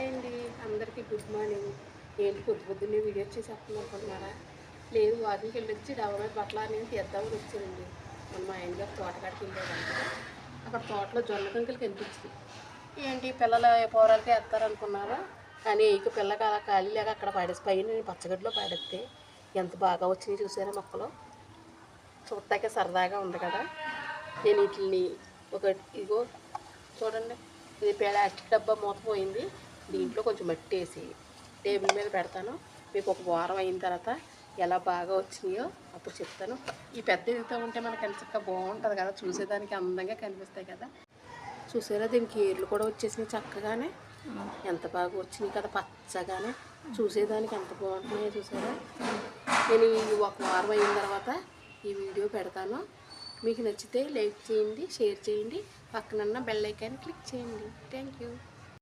Hi అండి, అందరికీ good morning. ఏంటి పొద్దున్నే వీడియో చేసి అనుకుంటున్నారా? లేదు, వాకింగ్కి వెళ్ళొచ్చి డబ్బా మీద బట్టలు అనేది తీద్దామని వచ్చానండి. మన మా ఆయన గారు తోటకాడికి వెళ్ళారంటే అక్కడ తోటలో జొన్న కంకులు కనిపించింది. ఏంటి పిల్లలు పోరాలకి వేస్తారనుకున్నారా? కానీ ఇక పిల్లకి అలా ఖాళీ లేక అక్కడ పడేసి పైన పచ్చగడ్డలో పడేస్తే ఎంత బాగా వచ్చినాయి చూసారా మొక్కలు. చూస్తాకే సరదాగా ఉంది కదా. నేను వీటిని ఇగో చూడండి, ఇది ప్లాస్టిక్ డబ్బా మూత పోయింది. దీంట్లో కొంచెం మట్టి వేసి టేబుల్ మీద పెడతాను. మీకు ఒక వారం అయిన తర్వాత ఎలా బాగా వచ్చినాయో అప్పుడు చెప్తాను. ఈ పెద్ద ఎదుగుతూ ఉంటే మనకి ఎంత బాగుంటుంది కదా, చూసేదానికి అందంగా కనిపిస్తాయి కదా. చూసారా, దీనికి ఏర్లు కూడా వచ్చేసినాయి చక్కగానే. ఎంత బాగా వచ్చినాయి కదా పచ్చగానే, చూసేదానికి ఎంత బాగుంటున్నాయో చూసారా. నేను ఈ ఒక వారం అయిన తర్వాత ఈ వీడియో పెడతాను. మీకు నచ్చితే లైక్ చేయండి, షేర్ చేయండి, పక్కనన్న బెల్ ఐకాన్ క్లిక్ చేయండి. Thank you.